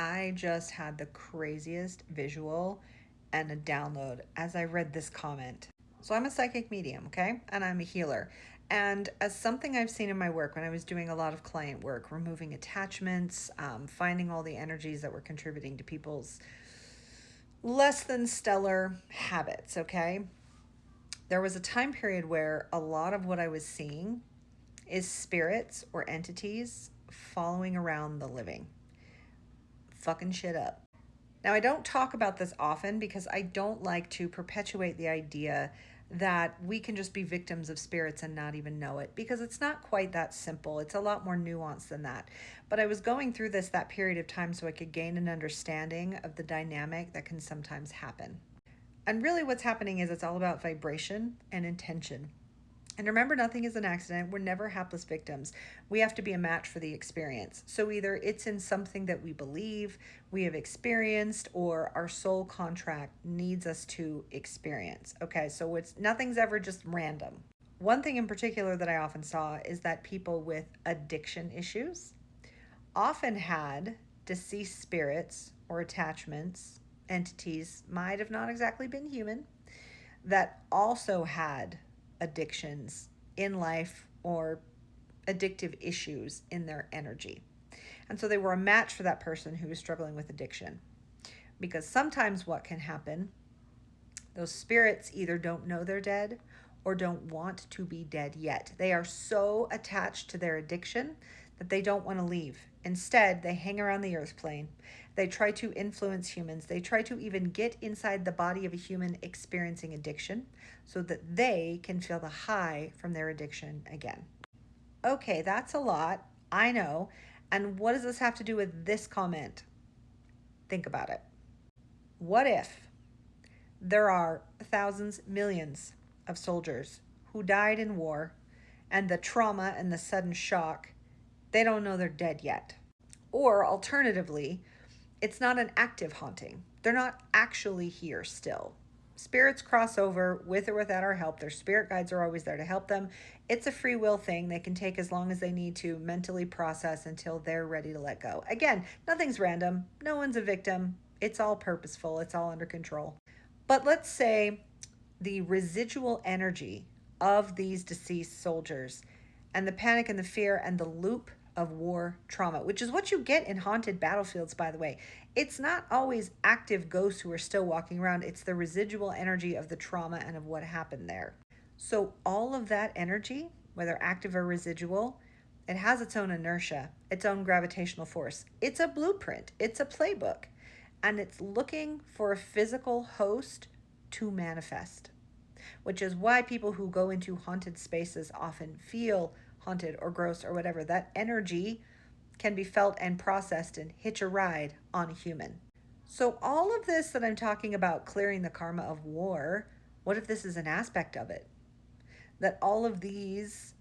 I just had the craziest visual and a download as I read this comment. So I'm a psychic medium, okay? And I'm a healer. And as something I've seen in my work when I was doing a lot of client work, removing attachments, finding all the energies that were contributing to people's less than stellar habits, okay? There was a time period where a lot of what I was seeing is spirits or entities following around the living, fucking shit up. Now, I don't talk about this often because I don't like to perpetuate the idea that we can just be victims of spirits and not even know it, because it's not quite that simple. It's a lot more nuanced than that. But I was going through that period of time so I could gain an understanding of the dynamic that can sometimes happen. And really what's happening is it's all about vibration and intention. And remember, nothing is an accident. We're never hapless victims. We have to be a match for the experience. So either it's in something that we believe, we have experienced, or our soul contract needs us to experience. Okay, so nothing's ever just random. One thing in particular that I often saw is that people with addiction issues often had deceased spirits or attachments, entities, might have not exactly been human, that also had addictions in life or addictive issues in their energy. And so they were a match for that person who was struggling with addiction. Because sometimes what can happen, those spirits either don't know they're dead or don't want to be dead yet. They are so attached to their addiction that they don't want to leave. Instead, they hang around the earth plane. They try to influence humans. They try to even get inside the body of a human experiencing addiction so that they can feel the high from their addiction again. Okay, that's a lot. I know. And what does this have to do with this comment? Think about it. What if there are thousands, millions of soldiers who died in war, and the trauma and the sudden shock, they don't know they're dead yet? Or alternatively, it's not an active haunting. They're not actually here still. Spirits cross over with or without our help. Their spirit guides are always there to help them. It's a free will thing. They can take as long as they need to mentally process until they're ready to let go. Again, nothing's random. No one's a victim. It's all purposeful. It's all under control. But let's say the residual energy of these deceased soldiers and the panic and the fear and the loop of war trauma, which is what you get in haunted battlefields, by the way. It's not always active ghosts who are still walking around. It's the residual energy of the trauma and of what happened there. So all of that energy, whether active or residual, it has its own inertia, its own gravitational force. It's a blueprint. It's a playbook. And it's looking for a physical host to manifest, which is why people who go into haunted spaces often feel haunted or gross or whatever. That energy can be felt and processed and hitch a ride on a human. So all of this that I'm talking about, clearing the karma of war, what if this is an aspect of it? That all of these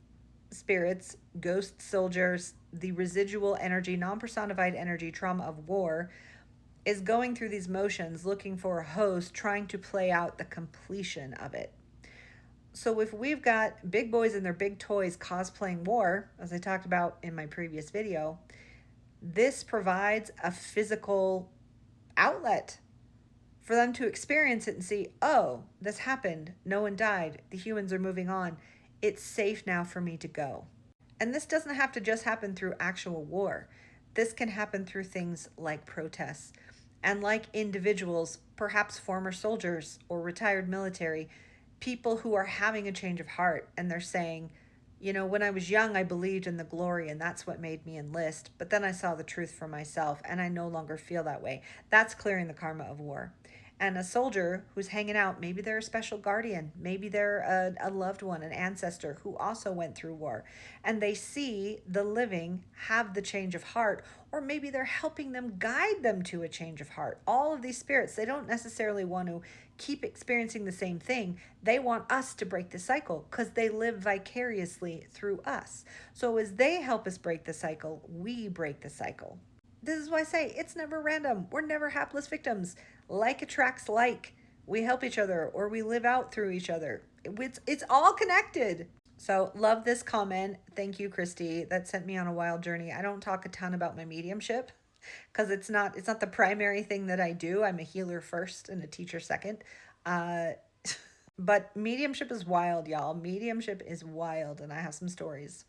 spirits, ghost soldiers, the residual energy, non-personified energy, trauma of war, is going through these motions, looking for a host, trying to play out the completion of it. So if we've got big boys and their big toys cosplaying war, as I talked about in my previous video, this provides a physical outlet for them to experience it and see, oh, this happened. No one died. The humans are moving on. It's safe now for me to go. And this doesn't have to just happen through actual war. This can happen through things like protests and like individuals, perhaps former soldiers or retired military, people who are having a change of heart and they're saying, you know, when I was young, I believed in the glory and that's what made me enlist. But then I saw the truth for myself and I no longer feel that way. That's clearing the karma of war. And a soldier who's hanging out, maybe they're a special guardian, maybe they're a loved one, an ancestor who also went through war, and they see the living have the change of heart, or maybe they're helping them, guide them to a change of heart. All of these spirits, they don't necessarily want to keep experiencing the same thing. They want us to break the cycle because they live vicariously through us. So as they help us break the cycle, we break the cycle. This is why I say it's never random. We're never hapless victims. Like attracts like. We help each other or we live out through each other. It's all connected. So love this comment. Thank you, Christy. That sent me on a wild journey. I don't talk a ton about my mediumship. because it's not the primary thing that I do. I'm a healer first and a teacher second. Uh, but mediumship is wild, y'all. Mediumship is wild, and I have some stories.